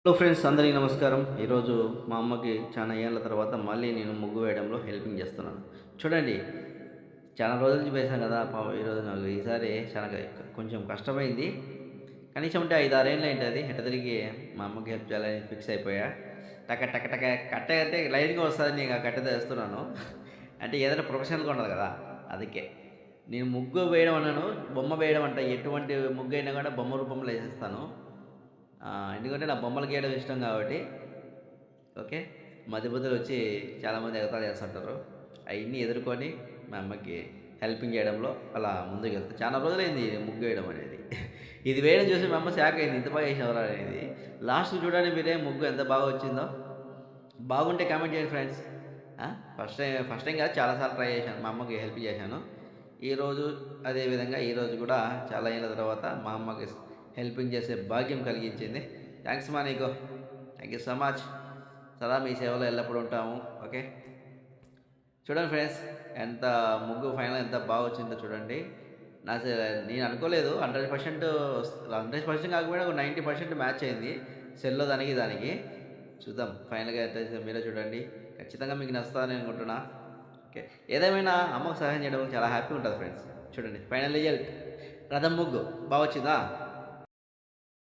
Hello friends, అందరికీ నమస్కారం. ఈరోజు మా అమ్మకి చాలా ఏళ్ళ తర్వాత మళ్ళీ నేను ముగ్గు వేయడంలో హెల్పింగ్ చేస్తున్నాను. చూడండి, చాలా రోజుల నుంచి వేశాను కదా! ఈరోజు నాకు ఈసారి చాలా కొంచెం కష్టమైంది. కనీసం అంటే 5, 6 ఏళ్ళు అయింటది. ఎట్ట తిరిగి మా అమ్మకి హెల్ప్ చేయాలని ఫిక్స్ అయిపోయా. టక టక టక కట్టే అంటే లైన్‌గా వస్తదని నేను ఆ కట్టెతో ఏస్తున్నాను. అంటే ఏదైనా ప్రొఫెషనల్‌గా ఉండాలి కదా! అందుకే. నేను ముగ్గు వేయడం అనను, బొమ్మ వేయడం అంట. ఎటువంటి ముగ్గయినా కూడా బొమ్మ రూపంలో ఏసేస్తాను. ఎందుకంటే నాకు బొమ్మలు గీయడం ఇష్టం కాబట్టి. ఓకే. మధ్య మధ్యలో వచ్చి చాలామంది ఎగతాళి చేస్తుంటారు. అయన్నీ ఎదుర్కొని మా అమ్మకి హెల్పింగ్ చేయడంలో అలా ముందుకెళ్తా. చాలా రోజులైంది ఇది ముగ్గు వేయడం అనేది. ఇది వేయడం చూసి మా అమ్మ షాక్ అయింది. ఇంత బాగా ఏసినవురా అనేది. లాస్ట్‌కి చూడండి మీరే ముగ్గు ఎంత బాగా వచ్చిందో. బాగుంటే కామెంట్ చేయండి ఫ్రెండ్స్. ఆ! ఫస్ట్ టైమ్ కాదు, చాలా సార్లు ట్రై చేశాను. మా అమ్మకి హెల్ప్ చేశాను. ఈరోజు అదే విధంగా ఈరోజు కూడా చాలా ఏళ్ళ తర్వాత మా అమ్మకి హెల్పింగ్ చేసే భాగ్యం కలిగించింది. థాంక్స్ మా నీకు. Thank you so much. సదా మీ సేవలో ఎల్లప్పుడూ ఉంటాము. ఓకే. చూడండి ఫ్రెండ్స్, ఎంత ముగ్గు ఫైనల్ ఎంత బాగా వచ్చిందో చూడండి. నా సే నేను అనుకోలేదు 100% 100% కాకపోయినా ఒక 90% మ్యాచ్ అయింది. సెల్‌లో దానికి, దానికి. చూద్దాం ఫైనల్‌గా ఎట్టయితదో మీరే చూడండి. ఖచ్చితంగా మీకు నచ్చుతదని అనుకుంటున్నా. ఓకే. ఏదేమైనా అమ్మకు సహాయం చేయడం చాలా హ్యాపీగా ఉంటది ఫ్రెండ్స్. చూడండి ఫైనల్ రిజల్ట్ రథం ముగ్గు బా వచ్చిందా?